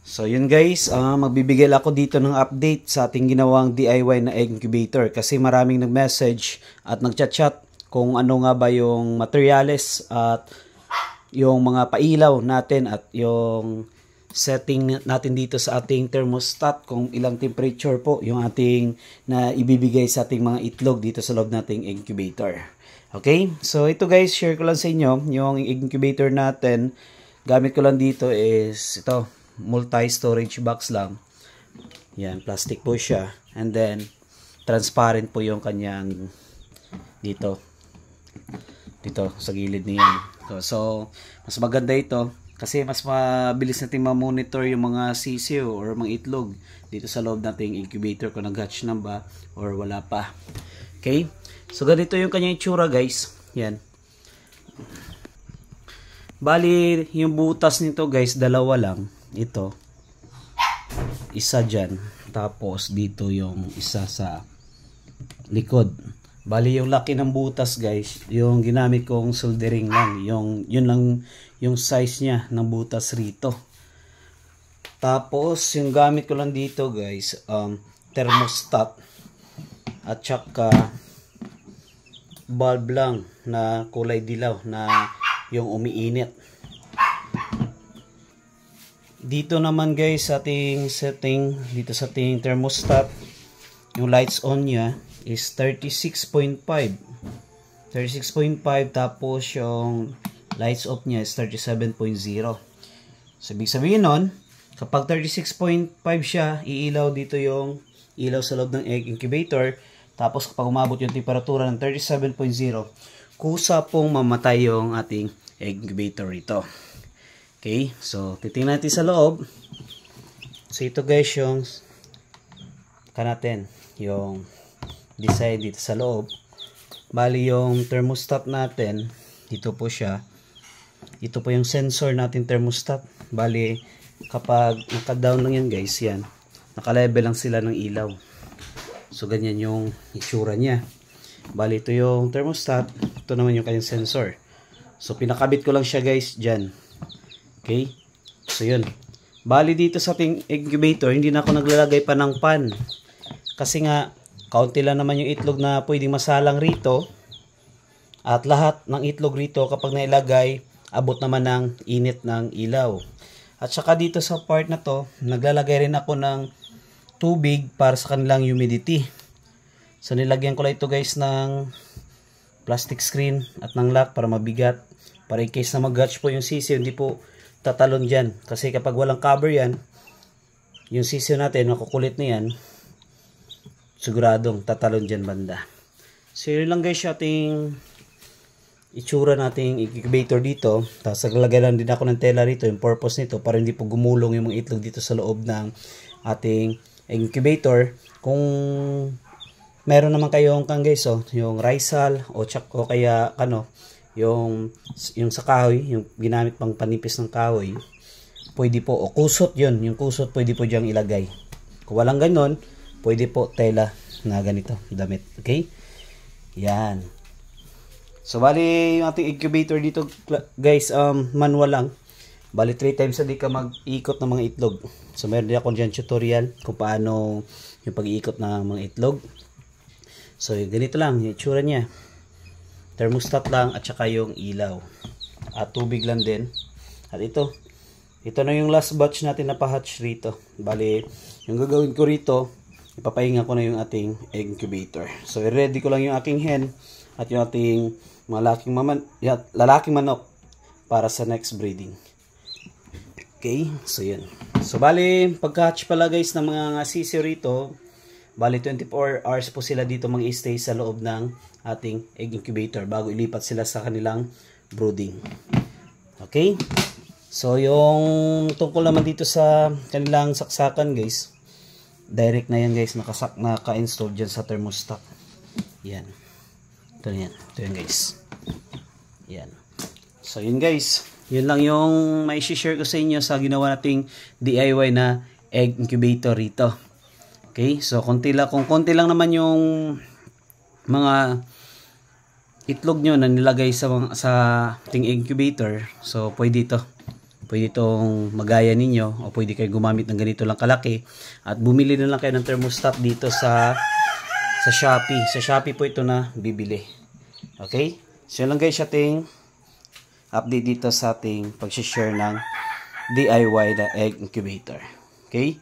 So yun guys, magbibigay ako dito ng update sa ating ginawang DIY na egg incubator kasi maraming nag-message at nagchat-chat kung ano nga ba yung materials at yung mga pailaw natin at yung setting natin dito sa ating thermostat, kung ilang temperature po yung ating na ibibigay sa ating mga itlog dito sa loob nating incubator. Okay, so ito guys, share ko lang sa inyo yung incubator natin. Gamit ko lang dito is ito, multi-storage box lang. Yan, plastic po siya. And then, transparent po yung kanyang dito sa gilid niyan. So, mas maganda ito kasi mas mabilis natin ma-monitor yung mga sisiw or mga itlog dito sa loob nating incubator kung nag-hatch na ba or wala pa. Okay? So, ganito yung kanyang itsura guys. Yan. Bali, yung butas nito guys, dalawa lang. Ito. Isa dyan. Tapos, dito yung isa sa likod. Bali, yung laki ng butas guys, yung ginamit kong soldering lang. Yun lang yung size niya ng butas rito. Tapos, yung gamit ko lang dito guys, thermostat. At saka, bulb lang na kulay dilaw na yung umiinit. Dito naman guys sa ating setting, dito sa ating thermostat, yung lights on niya is 36.5. 36.5 tapos yung lights off niya is 37.0. So ibig sabihin nun, kapag 36.5 siya, iilaw dito yung ilaw sa loob ng egg incubator. Tapos kapag umabot yung temperatura ng 37.0, kusa pong mamatay yung ating egg incubator ito. Okay, so titingnan natin sa loob. So ito guys yung natin, yung design dito sa loob. Bali yung thermostat natin, dito po siya. Ito po yung sensor natin thermostat. Bali kapag naka-down lang yan guys, yan. Naka-level lang sila ng ilaw. So ganyan yung itsura niya. Bali ito yung thermostat, ito naman yung kanyang sensor. So pinakabit ko lang siya guys dyan. Okay? So yun. Bali dito sa ating incubator, hindi na ako naglalagay pa ng pan. Kasi nga, kaunti lang naman yung itlog na pwedeng masalang rito. At lahat ng itlog rito kapag nailagay, abot naman ng init ng ilaw. At saka dito sa part na to, naglalagay rin ako ng tubig para sa kanilang humidity. So nilagyan ko lang ito guys ng plastic screen at ng lock para mabigat. Para in case na mag-hatch po yung sisiw, hindi po tatalon dyan. Kasi kapag walang cover yan, yung sisiw natin, makukulit na yan, siguradong tatalon dyan banda. So yun lang guys yung ating itsura nating incubator dito. Tapos naglagay lang din ako ng tela rito. Yung purpose nito para hindi po gumulong yung mga itlog dito sa loob ng ating incubator. Kung meron naman kayong guys, yung Rizal o kaya yung sa kahoy, yung ginamit pang panipis ng kahoy, pwede po, o kusot yun, yung kusot pwede po diyang ilagay. Kung walang ganon, pwede po tela na ganito, damit. Okay? Yan. So, bali yung ating incubator dito guys, manual lang. Bali 3 times a day ka mag-ikot ng mga itlog. So, meron din ako dyan tutorial kung paano yung pag-iikot ng mga itlog. So, ganito lang, yung itsura niya. Thermostat lang at saka yung ilaw. At tubig lang din. At ito na yung last batch natin na pa-hatch rito. Bali, yung gagawin ko rito, ipapahinga ko na yung ating egg incubator. So, ready ko lang yung aking hen at yung ating lalaking manok para sa next breeding. Okay, so yun. So, bali, pagka-hatch pala guys ng mga sisiw rito, bali 24 hours po sila dito mag-stay sa loob ng ating egg incubator bago ilipat sila sa kanilang brooding. Okay? So, yung tungkol naman dito sa kanilang saksakan guys, direct na yan guys, naka-install dyan sa thermostat. Yan. Ito yan. Ito yan guys. Yan. So, yun guys. Yun lang yung may share ko sa inyo sa ginawa nating DIY na egg incubator rito. Okay? So, kung konti lang naman yung mga itlog nyo na nilagay sa ating incubator, so pwede pwede itong magaya ninyo o pwede kayo gumamit ng ganito lang kalaki at bumili na lang kayo ng thermostat dito sa Shopee. Sa Shopee po ito na bibili. Okay? So yun lang guys ating update dito sa ating pag-share ng DIY na egg incubator. Okay?